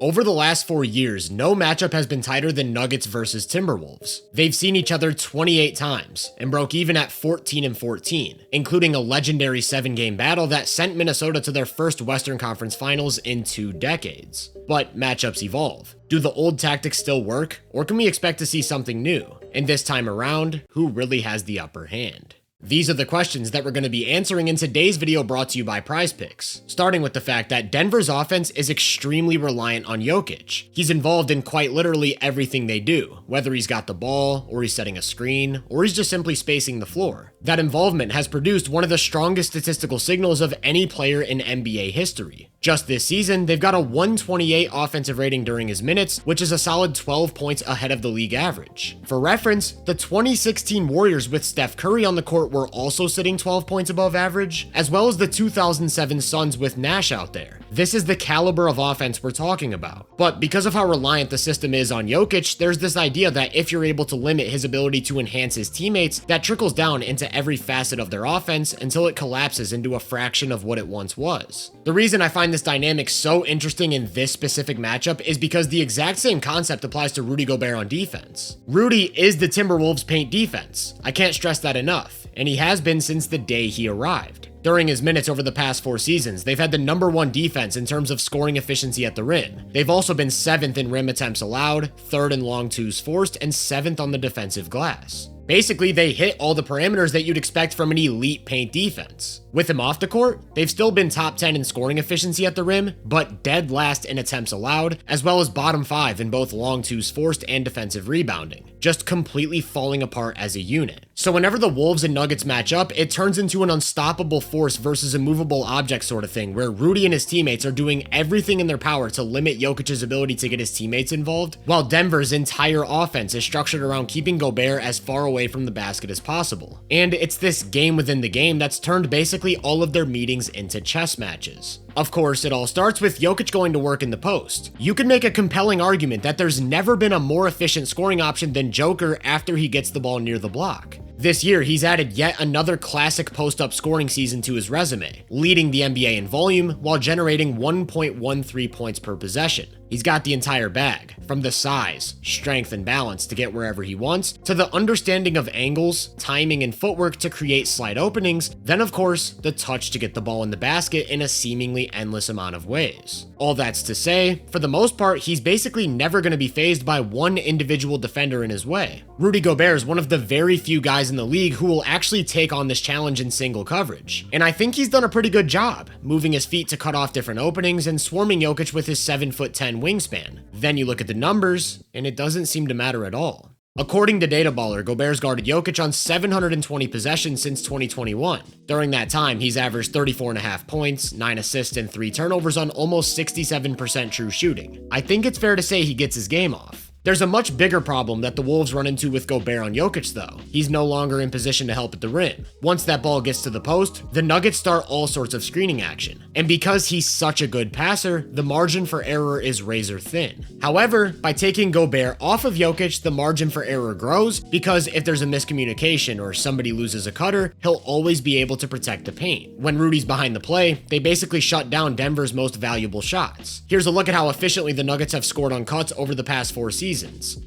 Over the last 4 years, no matchup has been tighter than Nuggets versus Timberwolves. They've seen each other 28 times and broke even at 14-14, including a legendary 7-game battle that sent Minnesota to their first Western Conference Finals in 2 decades. But matchups evolve. Do the old tactics still work, or can we expect to see something new? And this time around, who really has the upper hand? These are the questions that we're going to be answering in today's video, brought to you by PrizePicks, starting with the fact that Denver's offense is extremely reliant on Jokic. He's involved in quite literally everything they do, whether he's got the ball, or he's setting a screen, or he's just simply spacing the floor. That involvement has produced one of the strongest statistical signals of any player in NBA history. Just this season, they've got a 128 offensive rating during his minutes, which is a solid 12 points ahead of the league average. For reference, the 2016 Warriors with Steph Curry on the court were also sitting 12 points above average, as well as the 2007 Suns with Nash out there. This is the caliber of offense we're talking about. But because of how reliant the system is on Jokic, there's this idea that if you're able to limit his ability to enhance his teammates, that trickles down into every facet of their offense until it collapses into a fraction of what it once was. The reason I find this dynamic so interesting in this specific matchup is because the exact same concept applies to Rudy Gobert on defense. Rudy is the Timberwolves' paint defense. I can't stress that enough, and he has been since the day he arrived. During his minutes over the past 4 seasons, they've had the #1 defense in terms of scoring efficiency at the rim. They've also been 7th in rim attempts allowed, 3rd in long twos forced, and 7th on the defensive glass. Basically, they hit all the parameters that you'd expect from an elite paint defense. With him off the court, they've still been top 10 in scoring efficiency at the rim, but dead last in attempts allowed, as well as bottom 5 in both long twos forced and defensive rebounding, just completely falling apart as a unit. So whenever the Wolves and Nuggets match up, it turns into an unstoppable force versus a movable object sort of thing, where Rudy and his teammates are doing everything in their power to limit Jokic's ability to get his teammates involved, while Denver's entire offense is structured around keeping Gobert as far away from the basket as possible. And it's this game within the game that's turned basically all of their meetings into chess matches. Of course, it all starts with Jokic going to work in the post. You can make a compelling argument that there's never been a more efficient scoring option than Joker after he gets the ball near the block. This year, he's added yet another classic post-up scoring season to his resume, leading the NBA in volume while generating 1.13 points per possession. He's got the entire bag, from the size, strength, and balance to get wherever he wants, to the understanding of angles, timing, and footwork to create slight openings, then of course, the touch to get the ball in the basket in a seemingly endless amount of ways. All that's to say, for the most part, he's basically never going to be fazed by one individual defender in his way. Rudy Gobert is one of the very few guys in the league who will actually take on this challenge in single coverage. And I think he's done a pretty good job, moving his feet to cut off different openings and swarming Jokic with his 7'10" wingspan. Then you look at the numbers, and it doesn't seem to matter at all. According to Data Baller, Gobert's guarded Jokic on 720 possessions since 2021. During that time, he's averaged 34.5 points, 9 assists, and 3 turnovers on almost 67% true shooting. I think it's fair to say he gets his game off. There's a much bigger problem that the Wolves run into with Gobert on Jokic though. He's no longer in position to help at the rim. Once that ball gets to the post, the Nuggets start all sorts of screening action. And because he's such a good passer, the margin for error is razor thin. However, by taking Gobert off of Jokic, the margin for error grows because if there's a miscommunication or somebody loses a cutter, he'll always be able to protect the paint. When Rudy's behind the play, they basically shut down Denver's most valuable shots. Here's a look at how efficiently the Nuggets have scored on cuts over the past 4 seasons.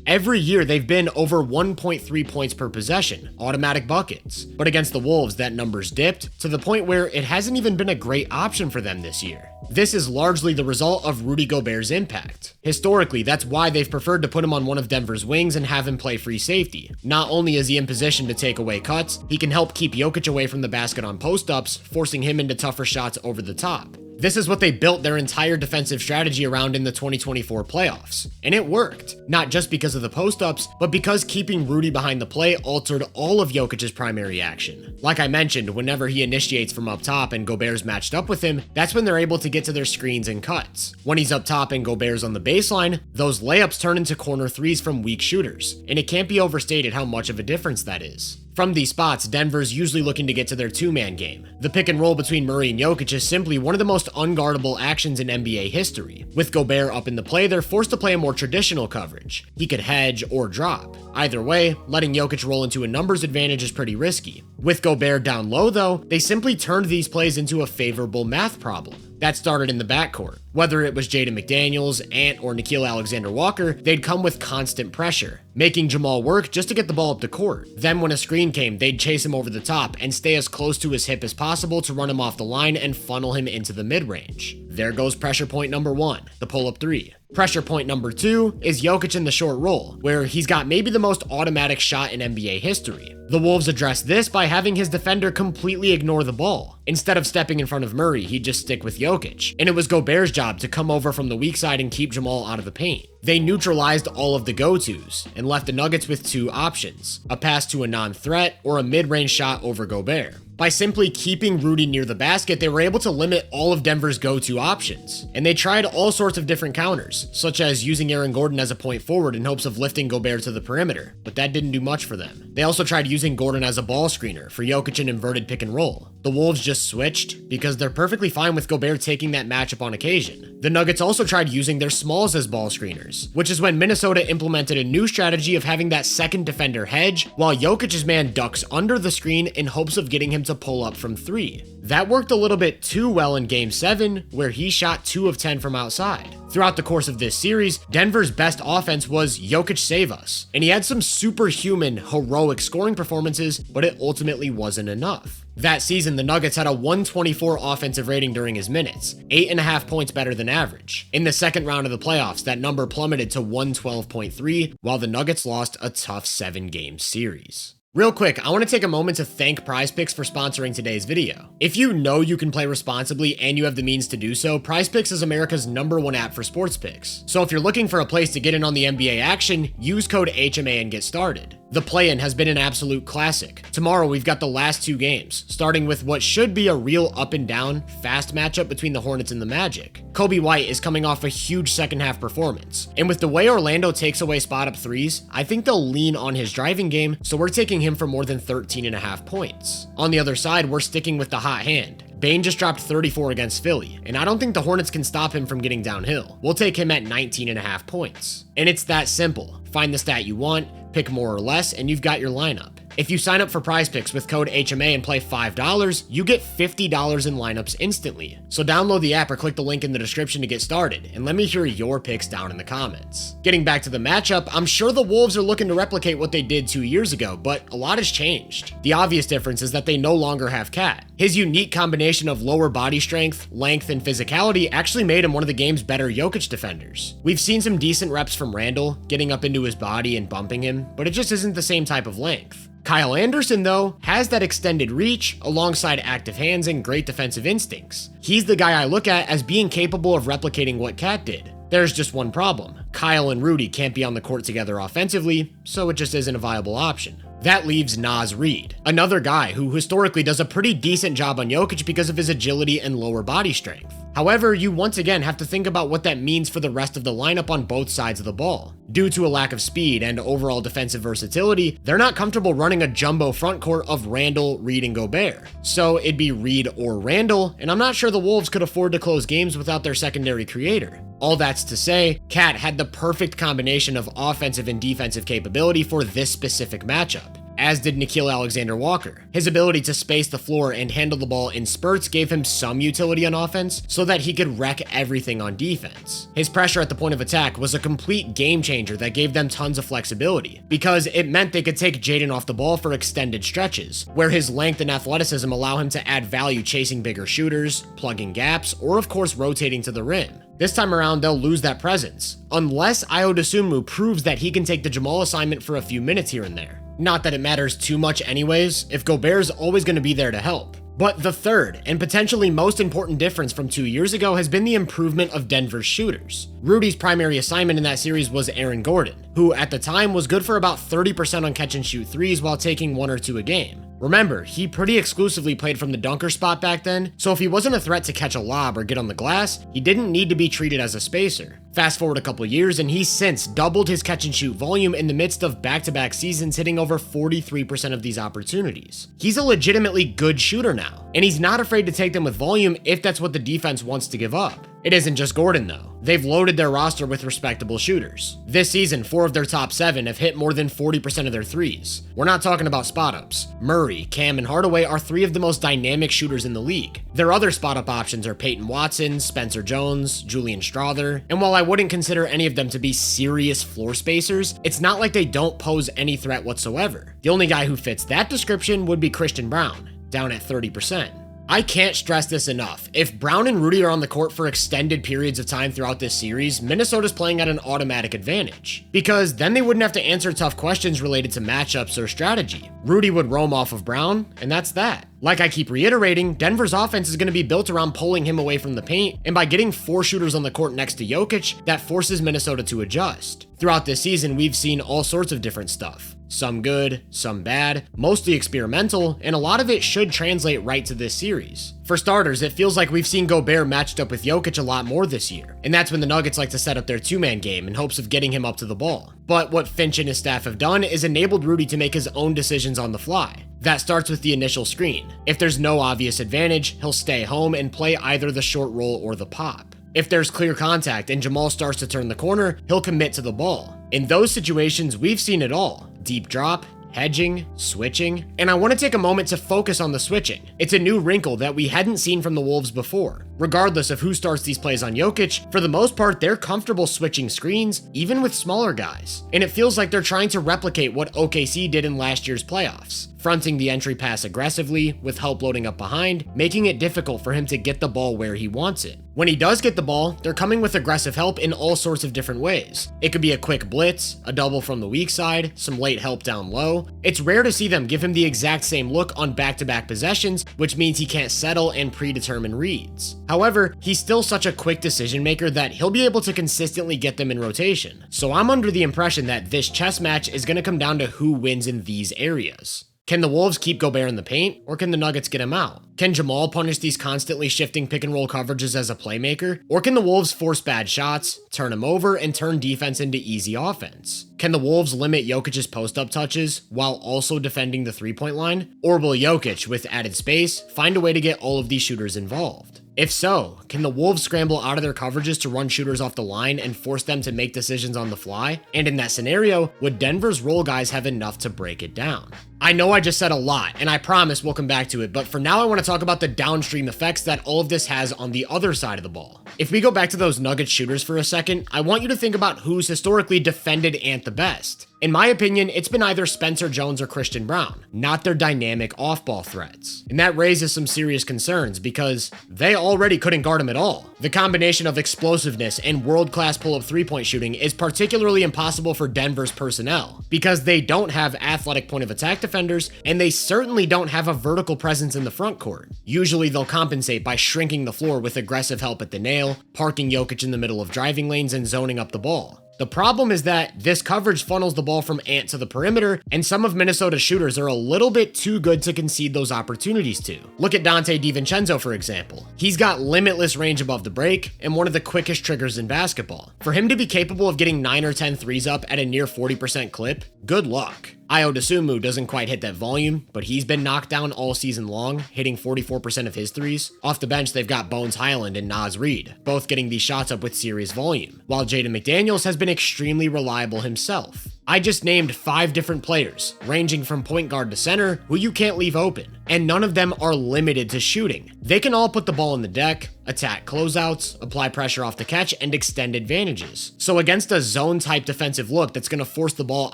Every year they've been over 1.3 points per possession, automatic buckets. But against the Wolves, that number's dipped to the point where it hasn't even been a great option for them this year. This is largely the result of Rudy Gobert's impact. Historically, that's why they've preferred to put him on one of Denver's wings and have him play free safety. Not only is he in position to take away cuts, he can help keep Jokic away from the basket on post-ups, forcing him into tougher shots over the top. This is what they built their entire defensive strategy around in the 2024 playoffs. And it worked. Not just because of the post-ups, but because keeping Rudy behind the play altered all of Jokic's primary action. Like I mentioned, whenever he initiates from up top and Gobert's matched up with him, that's when they're able to get to their screens and cuts. When he's up top and Gobert's on the baseline, those layups turn into corner threes from weak shooters. And it can't be overstated how much of a difference that is. From these spots, Denver's usually looking to get to their 2-man game. The pick and roll between Murray and Jokic is simply one of the most unguardable actions in NBA history. With Gobert up in the play, they're forced to play a more traditional coverage. He could hedge or drop. Either way, letting Jokic roll into a numbers advantage is pretty risky. With Gobert down low though, they simply turned these plays into a favorable math problem. That started in the backcourt. Whether it was Jaden McDaniels, Ant, or Nickeil Alexander-Walker, they'd come with constant pressure, making Jamal work just to get the ball up the court. Then when a screen came, they'd chase him over the top and stay as close to his hip as possible to run him off the line and funnel him into the mid-range. There goes pressure point number 1, the pull-up 3. Pressure point number 2 is Jokic in the short roll, where he's got maybe the most automatic shot in NBA history. The Wolves address this by having his defender completely ignore the ball. Instead of stepping in front of Murray, he'd just stick with Jokic, and it was Gobert's job to come over from the weak side and keep Jamal out of the paint. They neutralized all of the go-tos and left the Nuggets with 2 options, a pass to a non-threat or a mid-range shot over Gobert. By simply keeping Rudy near the basket, they were able to limit all of Denver's go-to options, and they tried all sorts of different counters, such as using Aaron Gordon as a point forward in hopes of lifting Gobert to the perimeter, but that didn't do much for them. They also tried using Gordon as a ball screener for Jokic and inverted pick and roll. The Wolves just switched because they're perfectly fine with Gobert taking that matchup on occasion. The Nuggets also tried using their smalls as ball screeners, which is when Minnesota implemented a new strategy of having that second defender hedge while Jokic's man ducks under the screen in hopes of getting him to pull up from 3. That worked a little bit too well in Game 7, where he shot 2 of 10 from outside. Throughout the course of this series, Denver's best offense was Jokic save us, and he had some superhuman, heroic scoring performances, but it ultimately wasn't enough. That season, the Nuggets had a 124 offensive rating during his minutes, 8.5 points better than average. In the second round of the playoffs, that number plummeted to 112.3, while the Nuggets lost a tough 7-game series. Real quick, I want to take a moment to thank PrizePicks for sponsoring today's video. If you know you can play responsibly and you have the means to do so, PrizePicks is America's #1 app for sports picks. So if you're looking for a place to get in on the NBA action, use code HMA and get started. The play-in has been an absolute classic. Tomorrow we've got the last 2 games, starting with what should be a real up and down, fast matchup between the Hornets and the Magic. Kobe White is coming off a huge second half performance, and with the way Orlando takes away spot-up threes, I think they'll lean on his driving game, so we're taking him for more than 13.5 points. On the other side, we're sticking with the hot hand. Bane just dropped 34 against Philly, and I don't think the Hornets can stop him from getting downhill. We'll take him at 19.5 points. And it's that simple. Find the stat you want, pick more or less, and you've got your lineup. If you sign up for PrizePicks with code HMA and play $5, you get $50 in lineups instantly. So download the app or click the link in the description to get started, and let me hear your picks down in the comments. Getting back to the matchup, I'm sure the Wolves are looking to replicate what they did 2 years ago, but a lot has changed. The obvious difference is that they no longer have Cat. His unique combination of lower body strength, length, and physicality actually made him one of the game's better Jokic defenders. We've seen some decent reps from Randall, getting up into his body and bumping him, but it just isn't the same type of length. Kyle Anderson, though, has that extended reach alongside active hands and great defensive instincts. He's the guy I look at as being capable of replicating what Cat did. There's just one problem. Kyle and Rudy can't be on the court together offensively, so it just isn't a viable option. That leaves Naz Reid, another guy who historically does a pretty decent job on Jokic because of his agility and lower body strength. However, you once again have to think about what that means for the rest of the lineup on both sides of the ball. Due to a lack of speed and overall defensive versatility, they're not comfortable running a jumbo frontcourt of Randall, Reid, and Gobert. So it'd be Reid or Randall, and I'm not sure the Wolves could afford to close games without their secondary creator. All that's to say, Cat had the perfect combination of offensive and defensive capability for this specific matchup, as did Nickeil Alexander-Walker. His ability to space the floor and handle the ball in spurts gave him some utility on offense so that he could wreck everything on defense. His pressure at the point of attack was a complete game changer that gave them tons of flexibility, because it meant they could take Jaden off the ball for extended stretches, where his length and athleticism allow him to add value chasing bigger shooters, plugging gaps, or of course rotating to the rim. This time around, they'll lose that presence, unless Ayo Dosunmu proves that he can take the Jamal assignment for a few minutes here and there. Not that it matters too much anyways, if Gobert's always going to be there to help. But the third, and potentially most important difference from 2 years ago has been the improvement of Denver's shooters. Rudy's primary assignment in that series was Aaron Gordon, who at the time was good for about 30% on catch and shoot threes while taking 1 or 2 a game. Remember, he pretty exclusively played from the dunker spot back then, so if he wasn't a threat to catch a lob or get on the glass, he didn't need to be treated as a spacer. Fast forward a couple years, and he's since doubled his catch and shoot volume in the midst of back-to-back seasons, hitting over 43% of these opportunities. He's a legitimately good shooter now, and he's not afraid to take them with volume if that's what the defense wants to give up. It isn't just Gordon though. They've loaded their roster with respectable shooters. This season, 4 of their top 7 have hit more than 40% of their threes. We're not talking about spot-ups. Murray, Murray, Cam, and Hardaway are three of the most dynamic shooters in the league. Their other spot-up options are Peyton Watson, Spencer Jones, Julian Strawther, and while I wouldn't consider any of them to be serious floor spacers, it's not like they don't pose any threat whatsoever. The only guy who fits that description would be Christian Braun, down at 30%. I can't stress this enough. If Brown and Rudy are on the court for extended periods of time throughout this series, Minnesota's playing at an automatic advantage. Because then they wouldn't have to answer tough questions related to matchups or strategy. Rudy would roam off of Brown, and that's that. Like I keep reiterating, Denver's offense is going to be built around pulling him away from the paint, and by getting 4 shooters on the court next to Jokic, that forces Minnesota to adjust. Throughout this season, we've seen all sorts of different stuff. Some good, some bad, mostly experimental, and a lot of it should translate right to this series. For starters, it feels like we've seen Gobert matched up with Jokic a lot more this year, and that's when the Nuggets like to set up their two-man game in hopes of getting him up to the ball. But what Finch and his staff have done is enabled Rudy to make his own decisions on the fly. That starts with the initial screen. If there's no obvious advantage, he'll stay home and play either the short roll or the pop. If there's clear contact and Jamal starts to turn the corner, he'll commit to the ball. In those situations, we've seen it all. Deep drop, hedging, switching, and I want to take a moment to focus on the switching. It's a new wrinkle that we hadn't seen from the Wolves before. Regardless of who starts these plays on Jokic, for the most part, they're comfortable switching screens, even with smaller guys. And it feels like they're trying to replicate what OKC did in last year's playoffs, fronting the entry pass aggressively, with help loading up behind, making it difficult for him to get the ball where he wants it. When he does get the ball, they're coming with aggressive help in all sorts of different ways. It could be a quick blitz, a double from the weak side, some late help down low. It's rare to see them give him the exact same look on back-to-back possessions, which means he can't settle and predetermine reads. However, he's still such a quick decision maker that he'll be able to consistently get them in rotation. So I'm under the impression that this chess match is going to come down to who wins in these areas. Can the Wolves keep Gobert in the paint, or can the Nuggets get him out? Can Jamal punish these constantly shifting pick and roll coverages as a playmaker? Or can the Wolves force bad shots, turn him over, and turn defense into easy offense? Can the Wolves limit Jokic's post-up touches while also defending the three-point line? Or will Jokic, with added space, find a way to get all of these shooters involved? If so, can the Wolves scramble out of their coverages to run shooters off the line and force them to make decisions on the fly? And in that scenario, would Denver's role guys have enough to break it down? I know I just said a lot, and I promise we'll come back to it, but for now I want to talk about the downstream effects that all of this has on the other side of the ball. If we go back to those Nuggets shooters for a second, I want you to think about who's historically defended Ant the best. In my opinion, it's been either Spencer Jones or Christian Braun, not their dynamic off-ball threats. And that raises some serious concerns because they already couldn't guard him at all. The combination of explosiveness and world-class pull-up three-point shooting is particularly impossible for Denver's personnel because they don't have athletic point-of-attack defenders and they certainly don't have a vertical presence in the front court. Usually they'll compensate by shrinking the floor with aggressive help at the nail, parking Jokic in the middle of driving lanes, and zoning up the ball. The problem is that this coverage funnels the ball from Ant to the perimeter, and some of Minnesota's shooters are a little bit too good to concede those opportunities to. Look at Dante DiVincenzo, for example. He's got limitless range above the break and one of the quickest triggers in basketball. For him to be capable of getting 9 or 10 threes up at a near 40% clip, good luck. Ayo Dosunmu doesn't quite hit that volume, but he's been knocked down all season long, hitting 44% of his threes. Off the bench, they've got Bones Highland and Naz Reid, both getting these shots up with serious volume, while Jaden McDaniels has been extremely reliable himself. I just named 5 different players, ranging from point guard to center, who you can't leave open, and none of them are limited to shooting. They can all put the ball in the deck, attack closeouts, apply pressure off the catch, and extend advantages. So against a zone-type defensive look that's going to force the ball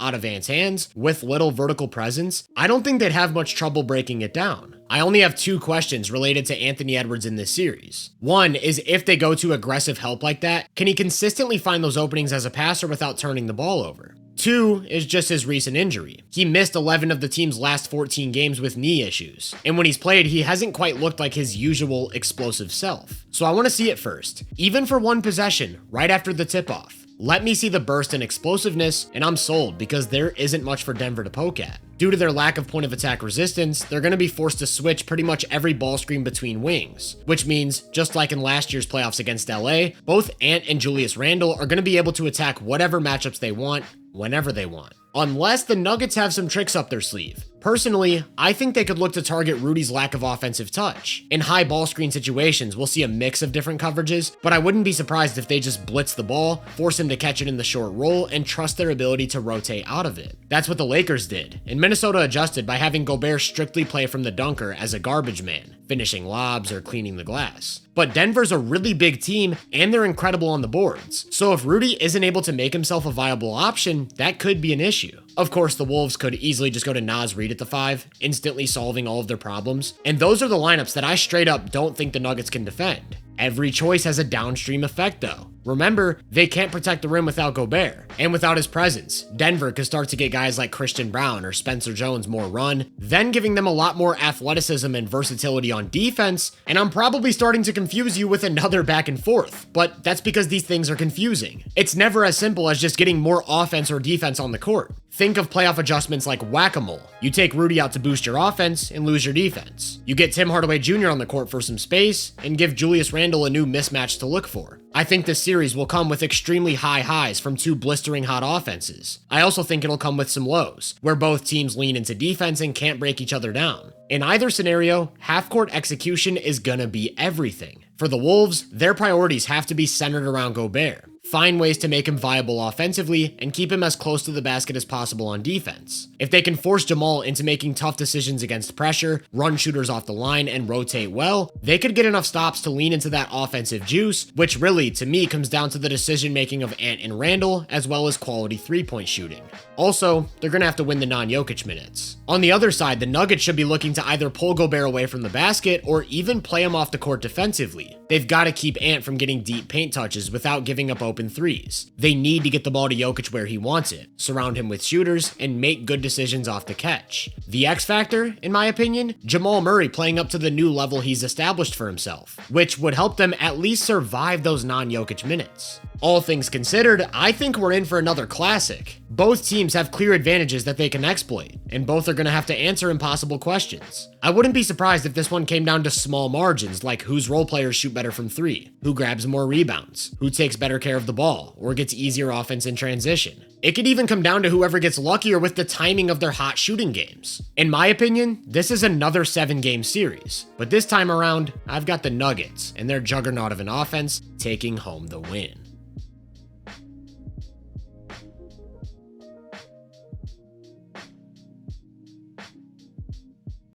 out of Ant's hands with little vertical presence, I don't think they'd have much trouble breaking it down. I only have 2 questions related to Anthony Edwards in this series. One is if they go to aggressive help like that, can he consistently find those openings as a passer without turning the ball over? 2 is just his recent injury. He missed 11 of the team's last 14 games with knee issues, and when he's played, he hasn't quite looked like his usual explosive self. So I want to see it first, even for one possession, right after the tip-off. Let me see the burst and explosiveness, and I'm sold because there isn't much for Denver to poke at. Due to their lack of point of attack resistance, they're going to be forced to switch pretty much every ball screen between wings, which means, just like in last year's playoffs against LA, both Ant and Julius Randle are going to be able to attack whatever matchups they want, whenever they want. Unless the Nuggets have some tricks up their sleeve. Personally, I think they could look to target Rudy's lack of offensive touch. In high ball screen situations, we'll see a mix of different coverages, but I wouldn't be surprised if they just blitz the ball, force him to catch it in the short roll, and trust their ability to rotate out of it. That's what the Lakers did, and Minnesota adjusted by having Gobert strictly play from the dunker as a garbage man, finishing lobs or cleaning the glass. But Denver's a really big team, and they're incredible on the boards. So if Rudy isn't able to make himself a viable option, that could be an issue. Of course, the Wolves could easily just go to Naz Reid at the 5, instantly solving all of their problems. And those are the lineups that I straight up don't think the Nuggets can defend. Every choice has a downstream effect though. Remember, they can't protect the rim without Gobert, and without his presence, Denver could start to get guys like Christian Brown or Spencer Jones more run, then giving them a lot more athleticism and versatility on defense, and I'm probably starting to confuse you with another back and forth, but that's because these things are confusing. It's never as simple as just getting more offense or defense on the court. Think of playoff adjustments like whack-a-mole. You take Rudy out to boost your offense and lose your defense. You get Tim Hardaway Jr. on the court for some space and give Julius Randle a new mismatch to look for. I think this series will come with extremely high highs from two blistering hot offenses. I also think it'll come with some lows, where both teams lean into defense and can't break each other down. In either scenario, half-court execution is gonna be everything. For the Wolves, their priorities have to be centered around Gobert. Find ways to make him viable offensively and keep him as close to the basket as possible on defense. If they can force Jamal into making tough decisions against pressure, run shooters off the line, and rotate well, they could get enough stops to lean into that offensive juice, which really, to me, comes down to the decision-making of Ant and Randle, as well as quality three-point shooting. Also, they're gonna have to win the non-Jokic minutes. On the other side, the Nuggets should be looking to either pull Gobert away from the basket or even play him off the court defensively. They've got to keep Ant from getting deep paint touches without giving up open threes. They need to get the ball to Jokic where he wants it, surround him with shooters, and make good decisions off the catch. The X factor, in my opinion, Jamal Murray playing up to the new level he's established for himself, which would help them at least survive those non-Jokic minutes. All things considered, I think we're in for another classic. Both teams have clear advantages that they can exploit, and both are going to have to answer impossible questions. I wouldn't be surprised if this one came down to small margins, like whose role players shoot better from 3, who grabs more rebounds, who takes better care of the ball, or gets easier offense in transition. It could even come down to whoever gets luckier with the timing of their hot shooting games. In my opinion, this is another 7-game series, but this time around, I've got the Nuggets and their juggernaut of an offense taking home the win.